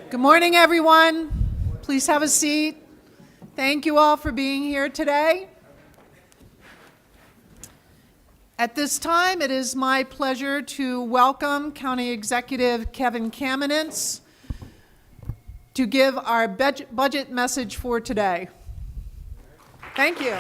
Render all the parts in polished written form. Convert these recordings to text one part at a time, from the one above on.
Good morning, everyone. Please have a seat. Thank you all for being here today. At this time, it is my pleasure to welcome County Executive Kevin Kamenetz to give our budget message for today. Thank you.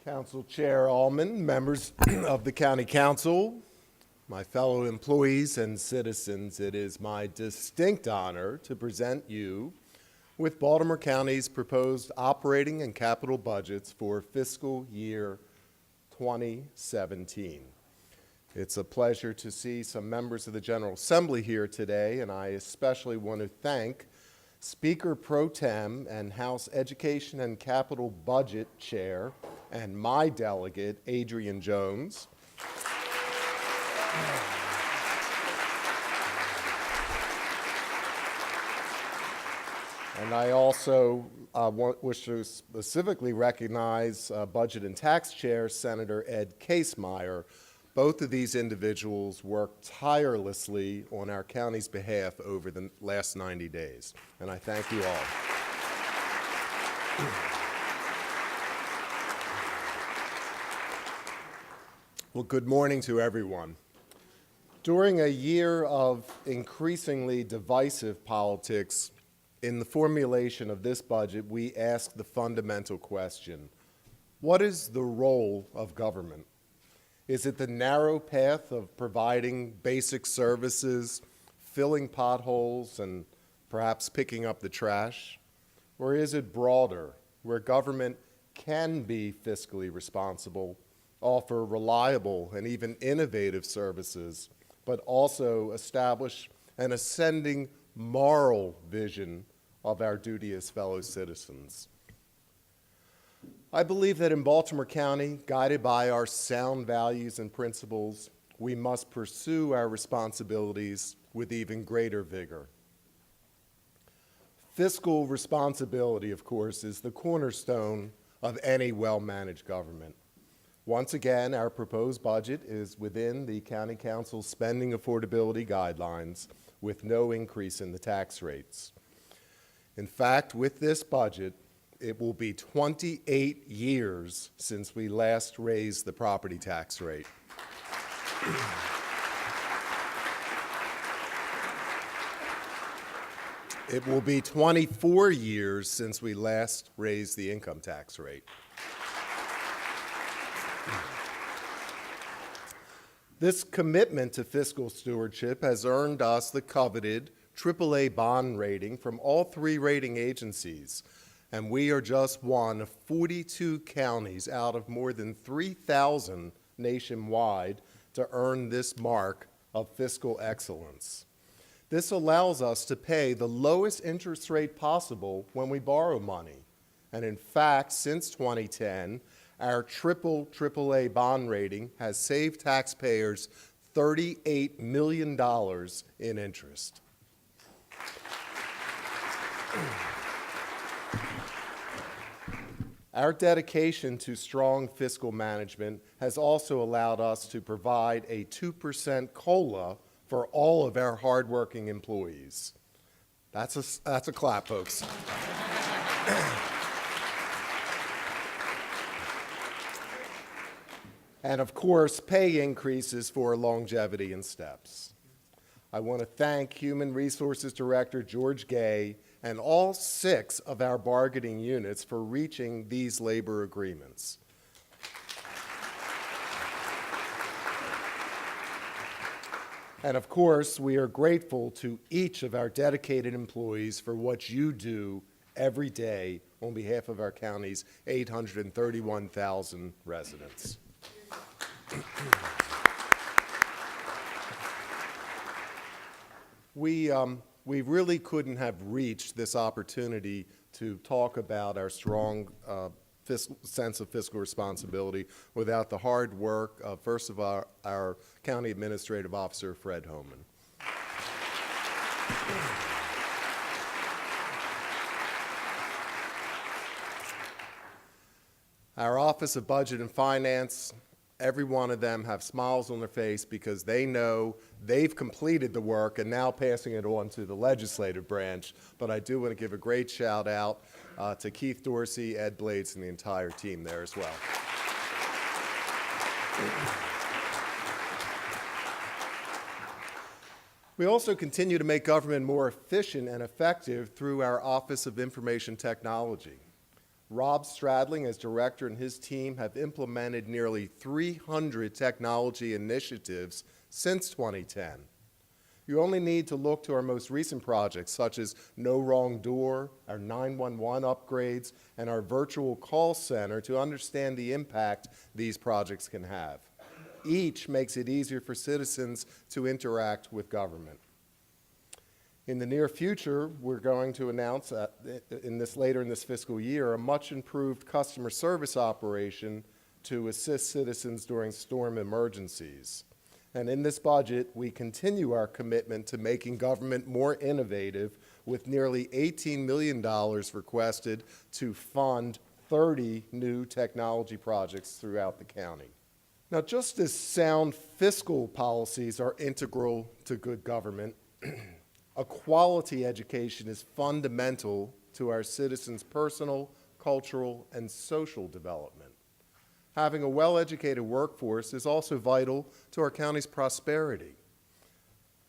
Council Chair Allman, members of the County Council, my fellow employees and citizens, it is my distinct honor to present you with Baltimore County's proposed operating and capital budgets for fiscal year 2017. It's a pleasure to see some members of the General Assembly here today, and I especially want to thank Speaker Pro Tem and House Education and Capital Budget Chair and my delegate, Adrian Jones. And I also wish to specifically recognize Budget and Tax Chair Senator Ed Casemeyer. Both of these individuals worked tirelessly on our county's behalf over the last 90 days, and I thank you all. Well, good morning to everyone. During a year of increasingly divisive politics, in the formulation of this budget, we ask the fundamental question: what is the role of government? Is it the narrow path of providing basic services, filling potholes, and perhaps picking up the trash? Or is it broader, where government can be fiscally responsible, offer reliable and even innovative services, but also establish an ascending moral vision of our duty as fellow citizens? I believe that in Baltimore County, guided by our sound values and principles, we must pursue our responsibilities with even greater vigor. Fiscal responsibility, of course, is the cornerstone of any well-managed government. Once again, our proposed budget is within the County Council's spending affordability guidelines with no increase in the tax rates. In fact, with this budget, it will be 28 years since we last raised the property tax rate. It will be 24 years since we last raised the income tax rate. This commitment to fiscal stewardship has earned us the coveted AAA bond rating from all three rating agencies, and we are just one of 42 counties out of more than 3,000 nationwide to earn this mark of fiscal excellence. This allows us to pay the lowest interest rate possible when we borrow money. And in fact, since 2010, our AAA bond rating has saved taxpayers $38 million in interest. Our dedication to strong fiscal management has also allowed us to provide a 2% COLA for all of our hardworking employees. That's a clap, folks. And of course, pay increases for longevity and steps. I want to thank Human Resources Director George Gay and all 6 of our bargaining units for reaching these labor agreements. And of course, we are grateful to each of our dedicated employees for what you do every day on behalf of our county's 831,000 residents. We really couldn't have reached this opportunity to talk about our strong sense of fiscal responsibility without the hard work of, first of all, our County Administrative Officer, Fred Homan. Our Office of Budget and Finance, every one of them have smiles on their face because they know they've completed the work and now passing it on to the legislative branch. But I do want to give a great shout out to Keith Dorsey, Ed Blades, and the entire team there as well. We also continue to make government more efficient and effective through our Office of Information Technology. Rob Stradling, as director, and his team have implemented nearly 300 technology initiatives since 2010. You only need to look to our most recent projects, such as No Wrong Door, our 911 upgrades, and our virtual call center to understand the impact these projects can have. Each makes it easier for citizens to interact with government. In the near future, we're going to announce later in this fiscal year a much improved customer service operation to assist citizens during storm emergencies. And in this budget, we continue our commitment to making government more innovative with nearly $18 million requested to fund 30 new technology projects throughout the county. Now, just as sound fiscal policies are integral to good government, a quality education is fundamental to our citizens' personal, cultural, and social development. Having a well-educated workforce is also vital to our county's prosperity.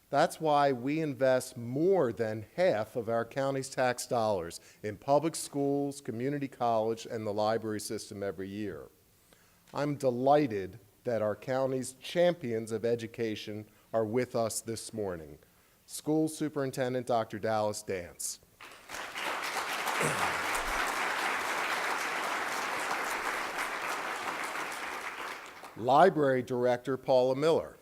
That's why we invest more than half of our county's tax dollars in public schools, community college, and the library system every year. I'm delighted that our county's champions of education are with us this morning. School Superintendent Dr. Dallas Dance. Library Director Paula Miller.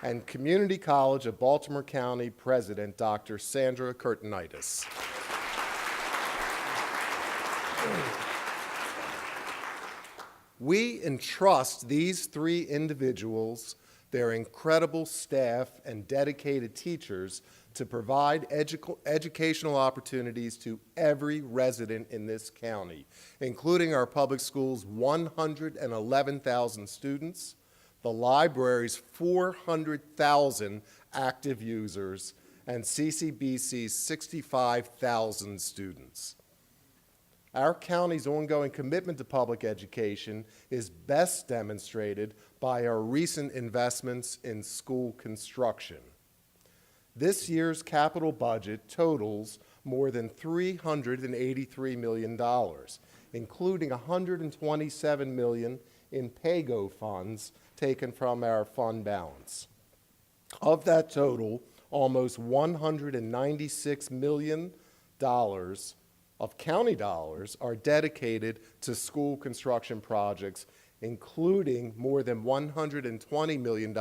And Community College of Baltimore County President Dr. Sandra Kurtenitis. We entrust these three individuals, their incredible staff, and dedicated teachers to provide educational opportunities to every resident in this county, including our public schools' 111,000 students, the library's 400,000 active users, and CCBC's 65,000 students. Our county's ongoing commitment to public education is best demonstrated by our recent investments in school construction. This year's capital budget totals more than $383 million, including $127 million in PAYGO funds taken from our fund balance. Of that total, almost $196 million of county dollars are dedicated to school construction projects, including more than $120 million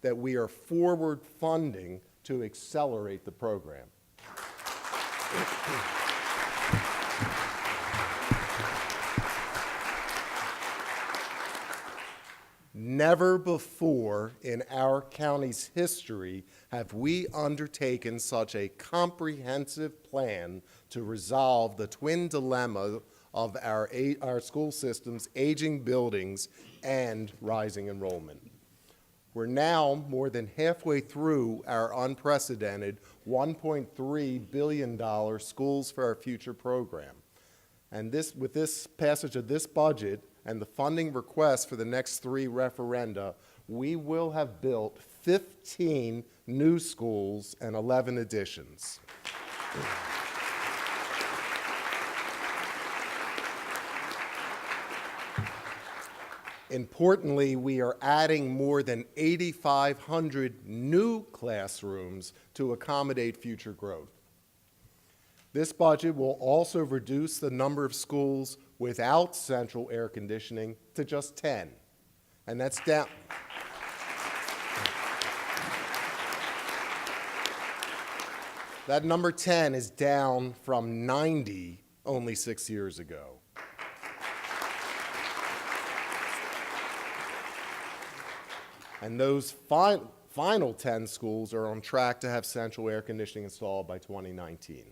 that we are forward funding to accelerate the program. Never before in our county's history have we undertaken such a comprehensive plan to resolve the twin dilemma of our school system's aging buildings and rising enrollment. We're now more than halfway through our unprecedented $1.3 billion Schools for Our Future program. And with this passage of this budget and the funding requests for the next 3 referenda, we will have built 15 new schools and 11 additions. Importantly, we are adding more than 8,500 new classrooms to accommodate future growth. This budget will also reduce the number of schools without central air conditioning to just 10, and that's down. That number 10 is down from 90 only 6 years ago. And those final 10 schools are on track to have central air conditioning installed by 2019.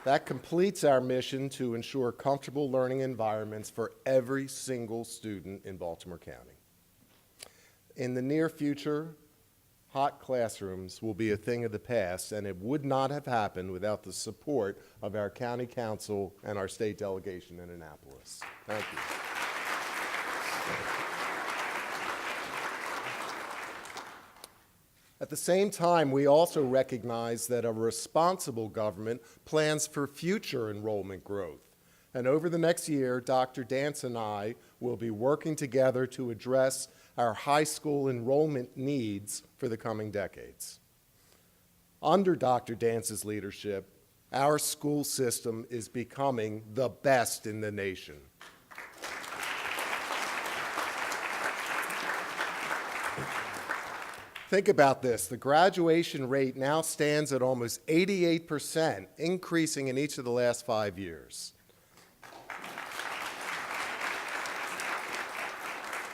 That completes our mission to ensure comfortable learning environments for every single student in Baltimore County. In the near future, hot classrooms will be a thing of the past, and it would not have happened without the support of our county council and our state delegation in Annapolis. Thank you. At the same time, we also recognize that a responsible government plans for future enrollment growth. And over the next year, Dr. Dance and I will be working together to address our high school enrollment needs for the coming decades. Under Dr. Dance's leadership, our school system is becoming the best in the nation. Think about this. The graduation rate now stands at almost 88%, increasing in each of the last 5 years.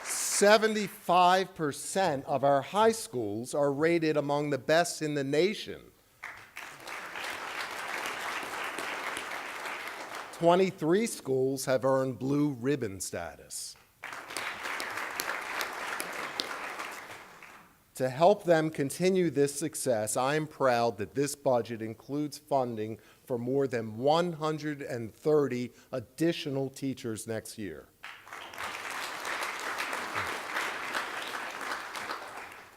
75% of our high schools are rated among the best in the nation. 23 schools have earned blue ribbon status. To help them continue this success, I am proud that this budget includes funding for more than 130 additional teachers next year.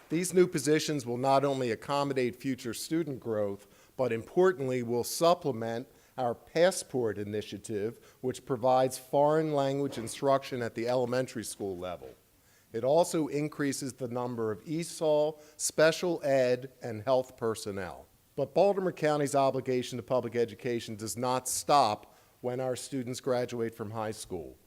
These new positions will not only accommodate future student growth, but importantly will supplement our Passport initiative, which provides foreign language instruction at the elementary school level. It also increases the number of ESOL, special ed, and health personnel. But Baltimore County's obligation to public education does not stop when our students graduate from high school.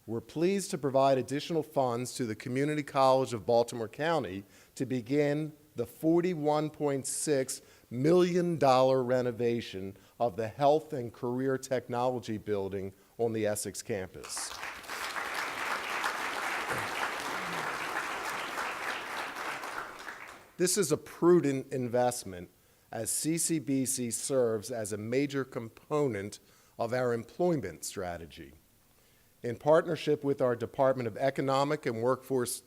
We're pleased to provide additional funds to the Community College of Baltimore County to begin the $41.6 million renovation of the Health and Career Technology Building on the Essex campus. This is a prudent investment as CCBC serves as a major component of our employment strategy. In partnership with our Department of Economic and Workforce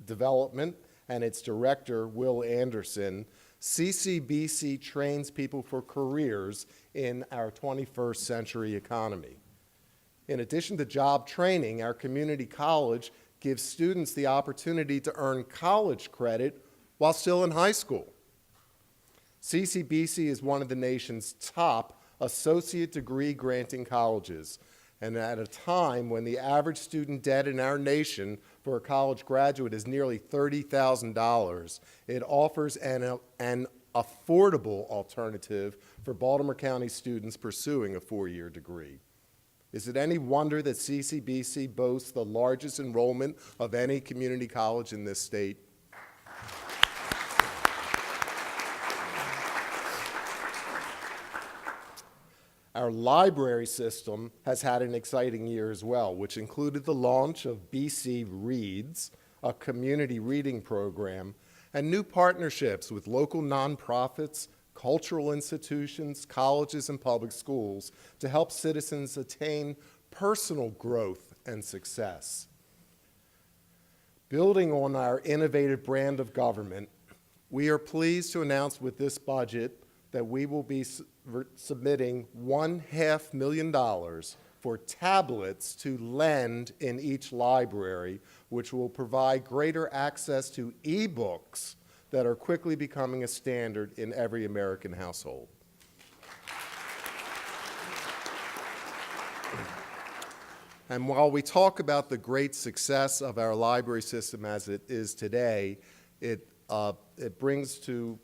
Development and its director, Will Anderson, CCBC trains people for careers in our 21st century economy. In addition to job training, our community college gives students the opportunity to earn college credit while still in high school. CCBC is one of the nation's top associate degree granting colleges, and at a time when the average student debt in our nation for a college graduate is nearly $30,000, it offers an affordable alternative for Baltimore County students pursuing a four-year degree. Is it any wonder that CCBC boasts the largest enrollment of any community college in this state? Our library system has had an exciting year as well, which included the launch of BC Reads, a community reading program, and new partnerships with local nonprofits, cultural institutions, colleges, and public schools to help citizens attain personal growth and success. Building on our innovative brand of government, we are pleased to announce with this budget that we will be submitting $1.5 million for tablets to lend in each library, which will provide greater access to e-books that are quickly becoming a standard in every American household. And while we talk about the great success of our library system as it is today, it brings to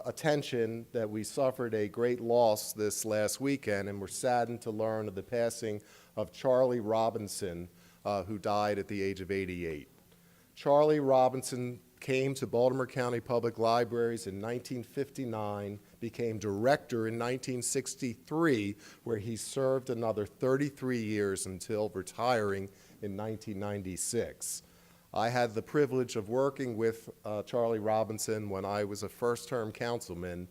attention that we suffered a great loss this last weekend, and we're saddened to learn of the passing of Charlie Robinson, who died at the age of 88. Charlie Robinson came to Baltimore County Public Libraries in 1959, became director in 1963, where he served another 33 years until retiring in 1996. I had the privilege of working with Charlie Robinson when I was a first-term councilman.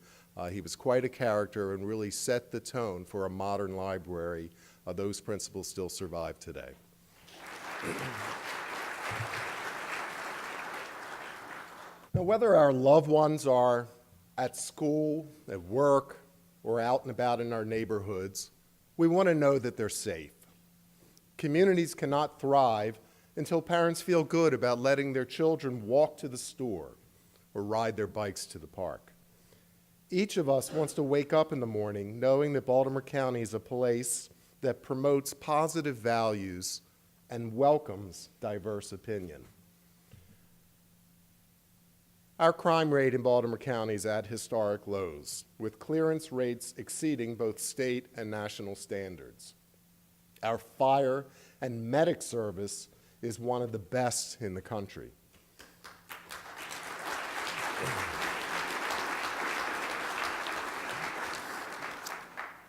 He was quite a character and really set the tone for a modern library. Those principles still survive today. Now, whether our loved ones are at school, at work, or out and about in our neighborhoods, we want to know that they're safe. Communities cannot thrive until parents feel good about letting their children walk to the store or ride their bikes to the park. Each of us wants to wake up in the morning knowing that Baltimore County is a place that promotes positive values and welcomes diverse opinion. Our crime rate in Baltimore County is at historic lows, with clearance rates exceeding both state and national standards. Our fire and medic service is one of the best in the country.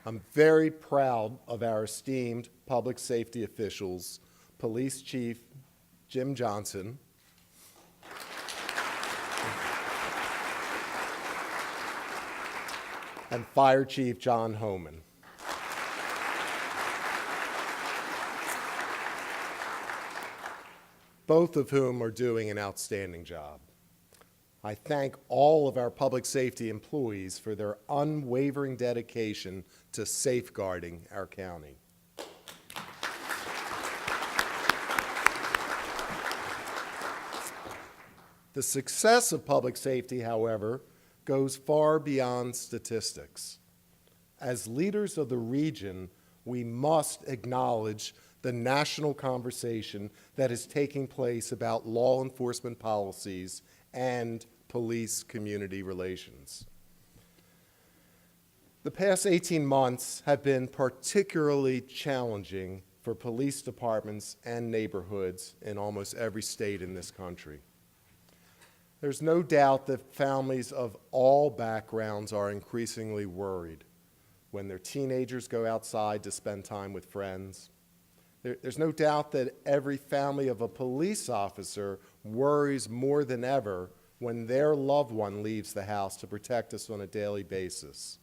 I'm very proud of our esteemed public safety officials, Police Chief Jim Johnson, and Fire Chief John Homan. Both of whom are doing an outstanding job. I thank all of our public safety employees for their unwavering dedication to safeguarding our county. The success of public safety, however, goes far beyond statistics. As leaders of the region, we must acknowledge the national conversation that is taking place about law enforcement policies and police-community relations. The past 18 months have been particularly challenging for police departments and neighborhoods in almost every state in this country. There's no doubt that families of all backgrounds are increasingly worried when their teenagers go outside to spend time with friends. There's no doubt that every family of a police officer worries more than ever when their loved one leaves the house to protect us on a daily basis.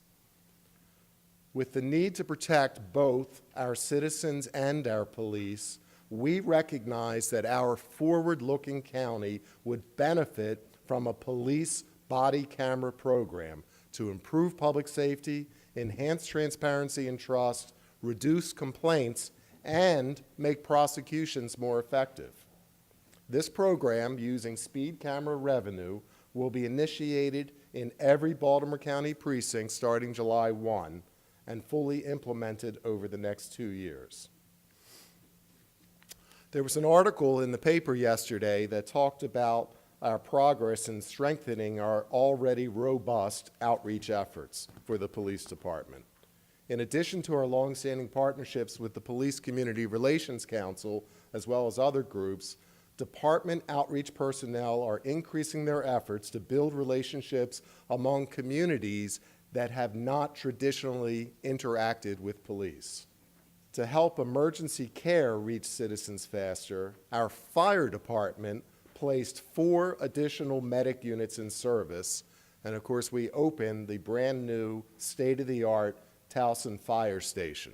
With the need to protect both our citizens and our police, we recognize that our forward-looking county would benefit from a police body camera program to improve public safety, enhance transparency and trust, reduce complaints, and make prosecutions more effective. This program, using speed camera revenue, will be initiated in every Baltimore County precinct starting July 1 and fully implemented over the next 2 years. There was an article in the paper yesterday that talked about our progress in strengthening our already robust outreach efforts for the police department. In addition to our longstanding partnerships with the Police Community Relations Council, as well as other groups, department outreach personnel are increasing their efforts to build relationships among communities that have not traditionally interacted with police. To help emergency care reach citizens faster, our fire department placed 4 additional medic units in service, and of course we opened the brand new state-of-the-art Towson Fire Station.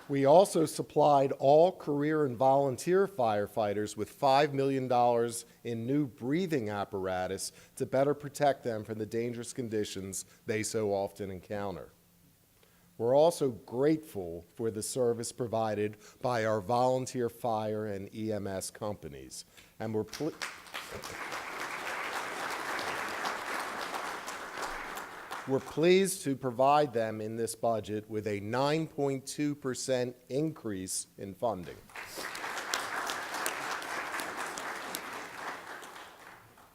We also supplied all career and volunteer firefighters with $5 million in new breathing apparatus to better protect them from the dangerous conditions they so often encounter. We're also grateful for the service provided by our volunteer fire and EMS companies, and we're pleased to provide them in this budget with a 9.2% increase in funding.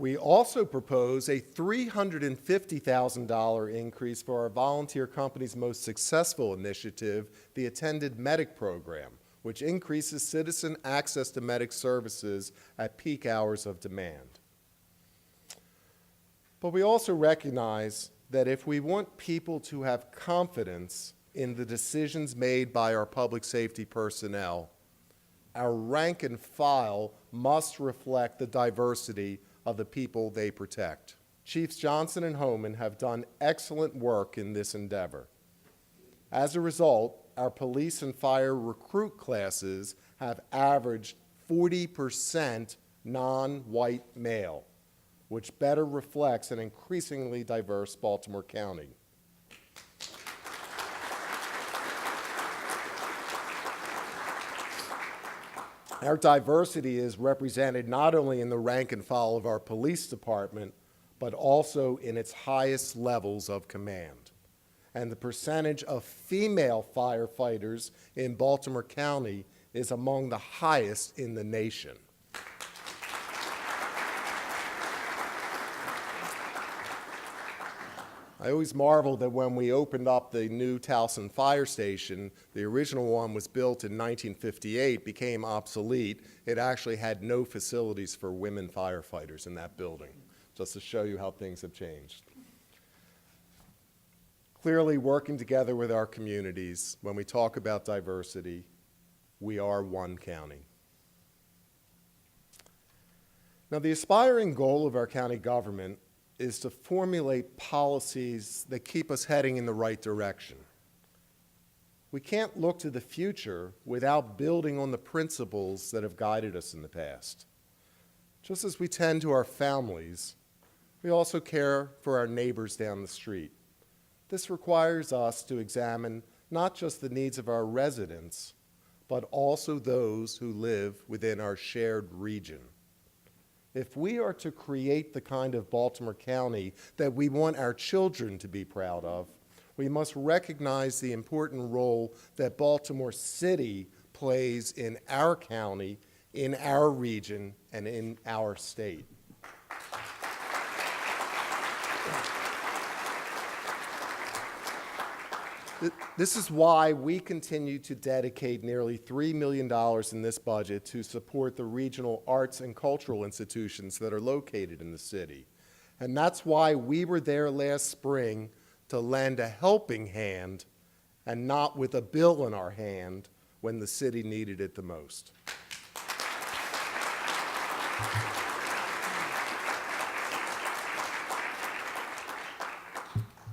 We also propose a $350,000 increase for our volunteer company's most successful initiative, the Attended Medic Program, which increases citizen access to medic services at peak hours of demand. But we also recognize that if we want people to have confidence in the decisions made by our public safety personnel, our rank and file must reflect the diversity of the people they protect. Chiefs Johnson and Homan have done excellent work in this endeavor. As a result, our police and fire recruit classes have averaged 40% non-white male, which better reflects an increasingly diverse Baltimore County. Our diversity is represented not only in the rank and file of our police department, but also in its highest levels of command. And the percentage of female firefighters in Baltimore County is among the highest in the nation. I always marvel that when we opened up the new Towson Fire Station, the original one was built in 1958, became obsolete. It actually had no facilities for women firefighters in that building, just to show you how things have changed. Clearly, working together with our communities, when we talk about diversity, we are one county. Now, the aspiring goal of our county government is to formulate policies that keep us heading in the right direction. We can't look to the future without building on the principles that have guided us in the past. Just as we tend to our families, we also care for our neighbors down the street. This requires us to examine not just the needs of our residents, but also those who live within our shared region. If we are to create the kind of Baltimore County that we want our children to be proud of, we must recognize the important role that Baltimore City plays in our county, in our region, and in our state. This is why we continue to dedicate nearly $3 million in this budget to support the regional arts and cultural institutions that are located in the city. And that's why we were there last spring to lend a helping hand and not with a bill in our hand when the city needed it the most.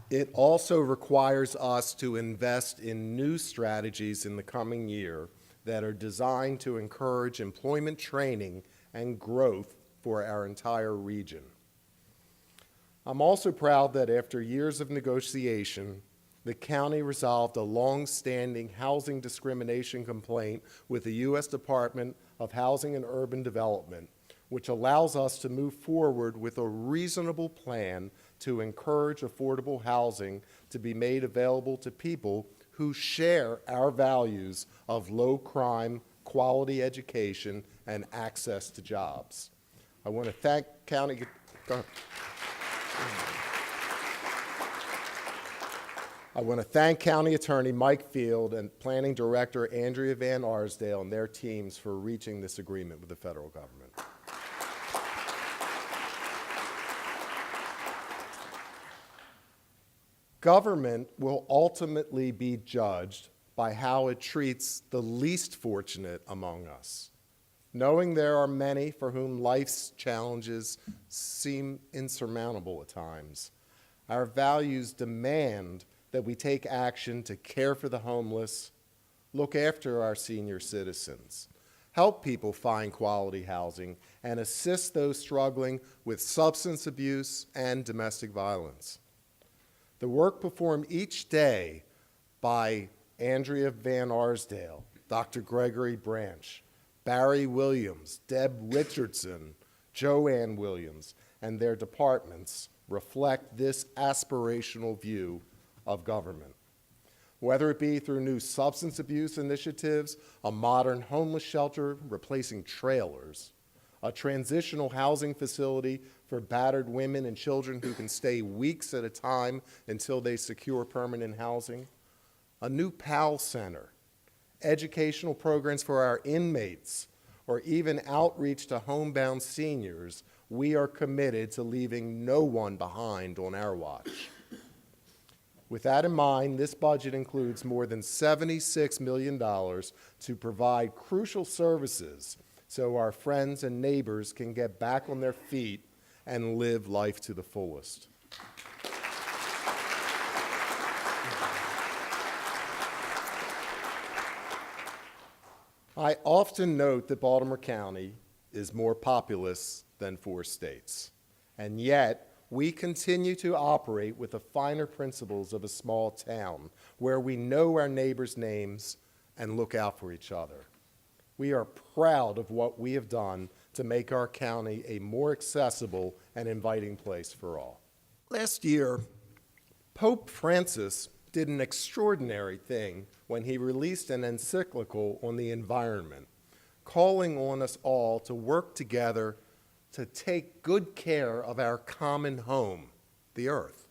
It also requires us to invest in new strategies in the coming year that are designed to encourage employment training and growth for our entire region. I'm also proud that after years of negotiation, the county resolved a long-standing housing discrimination complaint with the U.S. Department of Housing and Urban Development, which allows us to move forward with a reasonable plan to encourage affordable housing to be made available to people who share our values of low crime, quality education, and access to jobs. I want to thank County Attorney Mike Field and Planning Director Andrea Van Arsdale and their teams for reaching this agreement with the federal government. Government will ultimately be judged by how it treats the least fortunate among us. Knowing there are many for whom life's challenges seem insurmountable at times, our values demand that we take action to care for the homeless, look after our senior citizens, help people find quality housing, and assist those struggling with substance abuse and domestic violence. The work performed each day by Andrea Van Arsdale, Dr. Gregory Branch, Barry Williams, Deb Richardson, Joanne Williams, and their departments reflect this aspirational view of government. Whether it be through new substance abuse initiatives, a modern homeless shelter replacing trailers, a transitional housing facility for battered women and children who can stay weeks at a time until they secure permanent housing, a new PAL center, educational programs for our inmates, or even outreach to homebound seniors, we are committed to leaving no one behind on our watch. With that in mind, this budget includes more than $76 million to provide crucial services so our friends and neighbors can get back on their feet and live life to the fullest. I often note that Baltimore County is more populous than 4 states, and yet we continue to operate with the finer principles of a small town where we know our neighbors' names and look out for each other. We are proud of what we have done to make our county a more accessible and inviting place for all. Last year, Pope Francis did an extraordinary thing when he released an encyclical on the environment, calling on us all to work together to take good care of our common home, the earth.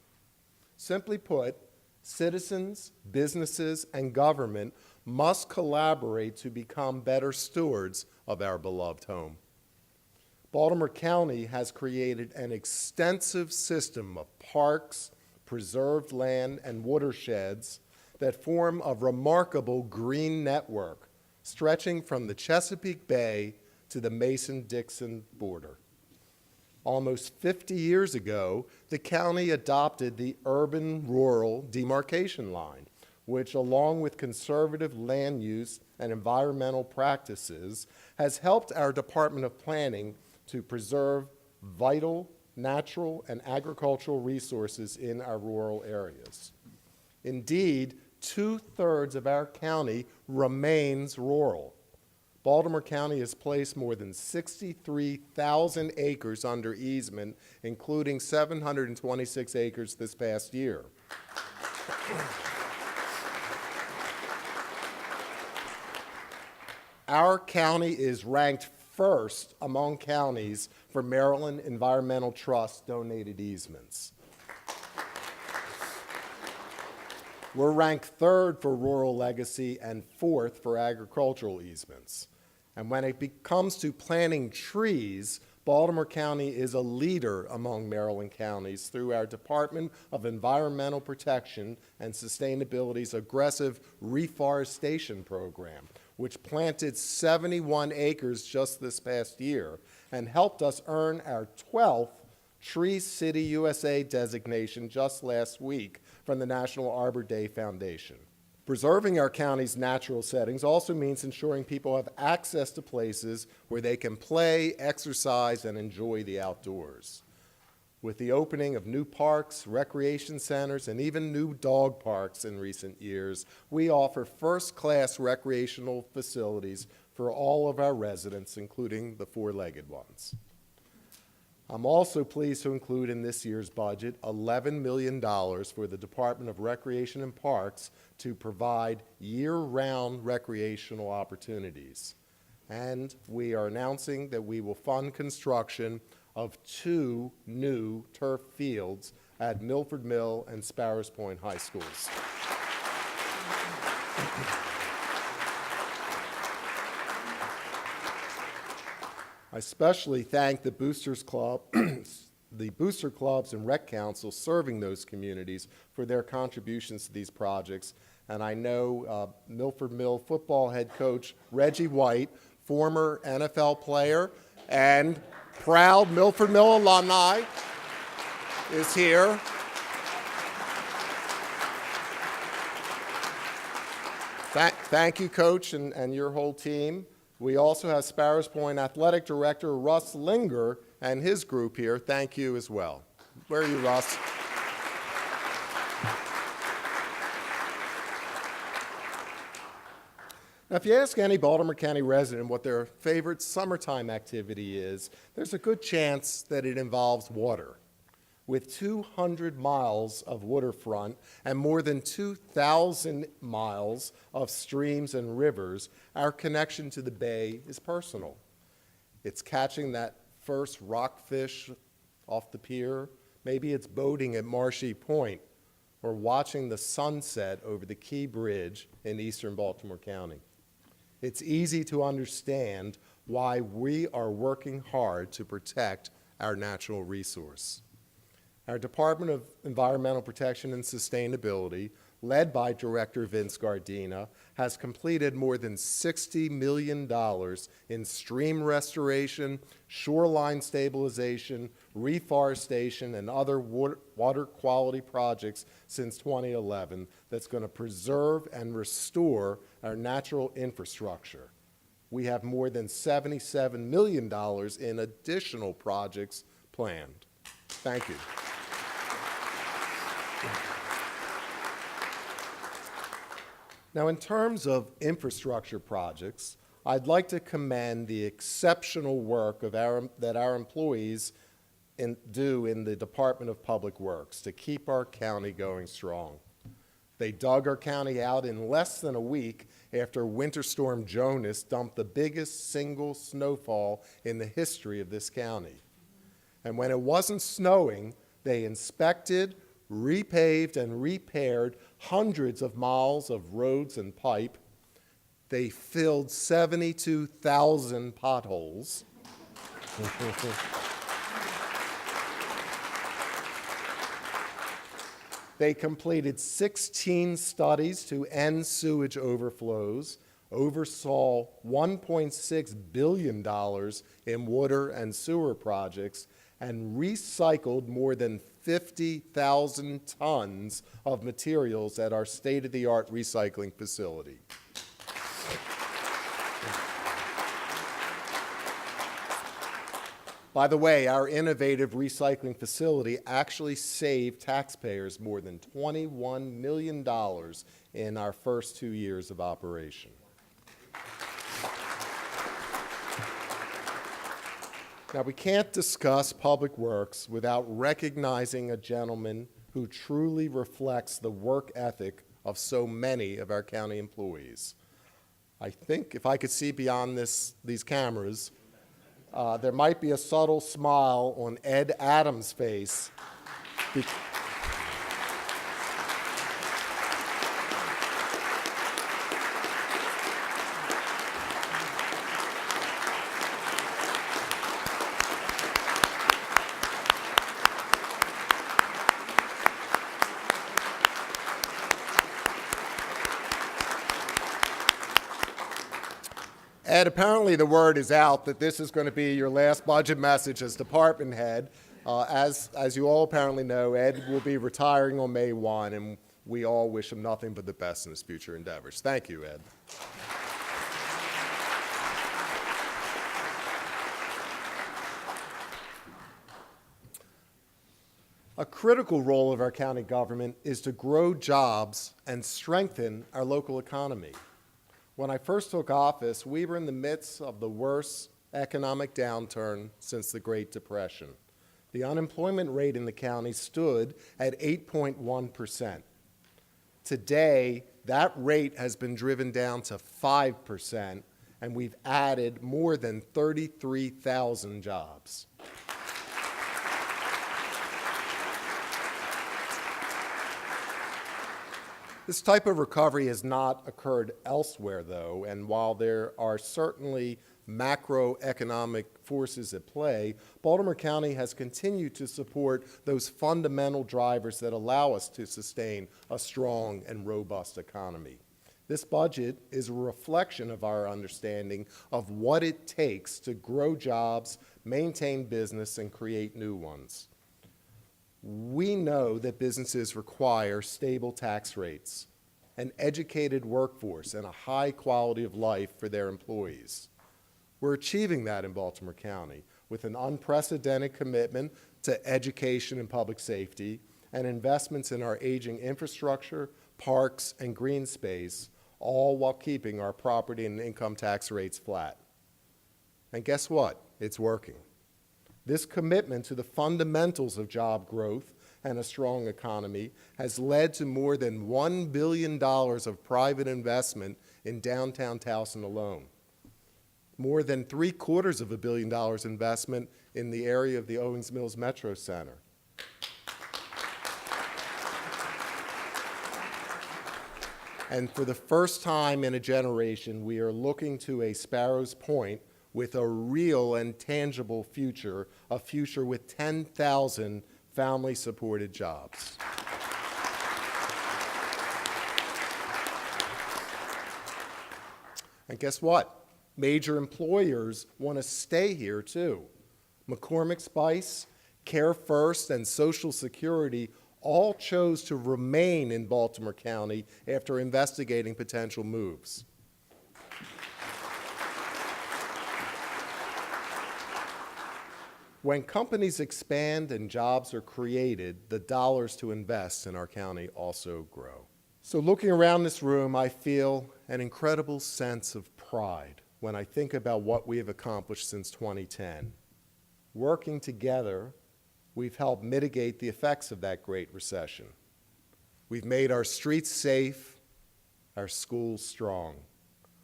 Simply put, citizens, businesses, and government must collaborate to become better stewards of our beloved home. Baltimore County has created an extensive system of parks, preserved land, and watersheds that form a remarkable green network stretching from the Chesapeake Bay to the Mason-Dixon border. Almost 50 years ago, the county adopted the urban-rural demarcation line, which, along with conservative land use and environmental practices, has helped our Department of Planning to preserve vital natural and agricultural resources in our rural areas. Indeed, 2/3 of our county remains rural. Baltimore County has placed more than 63,000 acres under easement, including 726 acres this past year. Our county is ranked first among counties for Maryland Environmental Trust donated easements. We're ranked third for rural legacy and fourth for agricultural easements. And when it comes to planting trees, Baltimore County is a leader among Maryland counties through our Department of Environmental Protection and Sustainability's aggressive reforestation program, which planted 71 acres just this past year and helped us earn our 12th Tree City USA designation just last week from the National Arbor Day Foundation. Preserving our county's natural settings also means ensuring people have access to places where they can play, exercise, and enjoy the outdoors. With the opening of new parks, recreation centers, and even new dog parks in recent years, we offer first-class recreational facilities for all of our residents, including the four-legged ones. I'm also pleased to include in this year's budget $11 million for the Department of Recreation and Parks to provide year-round recreational opportunities. And we are announcing that we will fund construction of 2 new turf fields at Milford Mill and Sparrows Point High Schools. I especially thank the Boosters Club, the Booster Clubs and Rec Councils serving those communities for their contributions to these projects. And I know Milford Mill football head coach Reggie White, former NFL player and proud Milford Mill alumni, is here. Thank you, Coach, and your whole team. We also have Sparrows Point Athletic Director Russ Linger and his group here. Thank you as well. Where are you, Russ? Now, if you ask any Baltimore County resident what their favorite summertime activity is, there's a good chance that it involves water. With 200 miles of waterfront and more than 2,000 miles of streams and rivers, our connection to the bay is personal. It's catching that first rockfish off the pier. Maybe it's boating at Marshy Point or watching the sunset over the Key Bridge in eastern Baltimore County. It's easy to understand why we are working hard to protect our natural resource. Our Department of Environmental Protection and Sustainability, led by Director Vince Gardina, has completed more than $60 million in stream restoration, shoreline stabilization, reforestation, and other water quality projects since 2011 that's going to preserve and restore our natural infrastructure. We have more than $77 million in additional projects planned. Thank you. Now, in terms of infrastructure projects, I'd like to commend the exceptional work that our employees do in the Department of Public Works to keep our county going strong. They dug our county out in less than a week after Winter Storm Jonas dumped the biggest single snowfall in the history of this county. And when it wasn't snowing, they inspected, repaved, and repaired hundreds of miles of roads and pipe. They filled 72,000 potholes. They completed 16 studies to end sewage overflows, oversaw $1.6 billion in water and sewer projects, and recycled more than 50,000 tons of materials at our state-of-the-art recycling facility. By the way, our innovative recycling facility actually saved taxpayers more than $21 million in our first 2 years of operation. Now, we can't discuss public works without recognizing a gentleman who truly reflects the work ethic of so many of our county employees. I think if I could see beyond these cameras, there might be a subtle smile on Ed Adams' face. Ed, apparently the word is out that this is going to be your last budget message as department head. As you all apparently know, Ed will be retiring on May 1, and we all wish him nothing but the best in his future endeavors. Thank you, Ed. A critical role of our county government is to grow jobs and strengthen our local economy. When I first took office, we were in the midst of the worst economic downturn since the Great Depression. The unemployment rate in the county stood at 8.1%. Today, that rate has been driven down to 5%, and we've added more than 33,000 jobs. This type of recovery has not occurred elsewhere, though, and while there are certainly macroeconomic forces at play, Baltimore County has continued to support those fundamental drivers that allow us to sustain a strong and robust economy. This budget is a reflection of our understanding of what it takes to grow jobs, maintain business, and create new ones. We know that businesses require stable tax rates, an educated workforce, and a high quality of life for their employees. We're achieving that in Baltimore County with an unprecedented commitment to education and public safety and investments in our aging infrastructure, parks, and green space, all while keeping our property and income tax rates flat. And guess what? It's working. This commitment to the fundamentals of job growth and a strong economy has led to more than $1 billion of private investment in downtown Towson alone. more than $750 million investment in the area of the Owings Mills Metro Center. And for the first time in a generation, we are looking to a Sparrows Point with a real and tangible future, a future with 10,000 family-supported jobs. And guess what? Major employers want to stay here too. McCormick Spice, Care First, and Social Security all chose to remain in Baltimore County after investigating potential moves. When companies expand and jobs are created, the dollars to invest in our county also grow. So looking around this room, I feel an incredible sense of pride when I think about what we have accomplished since 2010. Working together, we've helped mitigate the effects of that Great Recession. We've made our streets safe, our schools strong.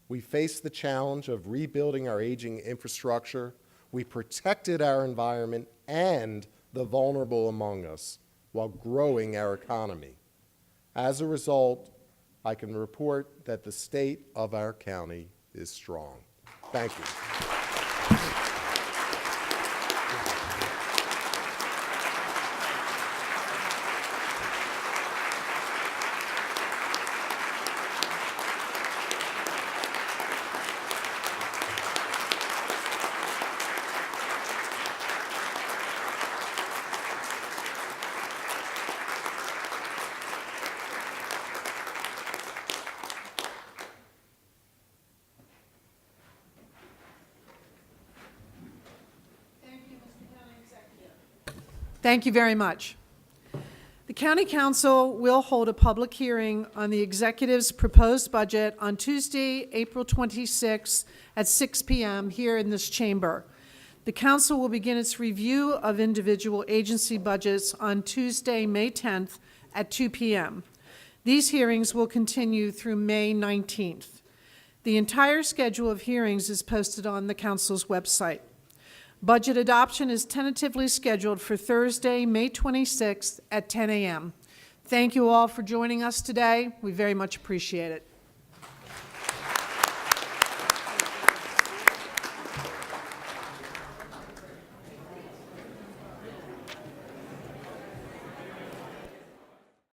We faced the challenge of rebuilding our aging infrastructure. We protected our environment and the vulnerable among us while growing our economy. As a result, I can report that the state of our county is strong. Thank you. Thank you very much. The County Council will hold a public hearing on the Executive's proposed budget on Tuesday, April 26th at 6 p.m. here in this chamber. The Council will begin its review of individual agency budgets on Tuesday, May 10th at 2 p.m. These hearings will continue through May 19th. The entire schedule of hearings is posted on the Council's website. Budget adoption is tentatively scheduled for Thursday, May 26th at 10 a.m. Thank you all for joining us today. We very much appreciate it.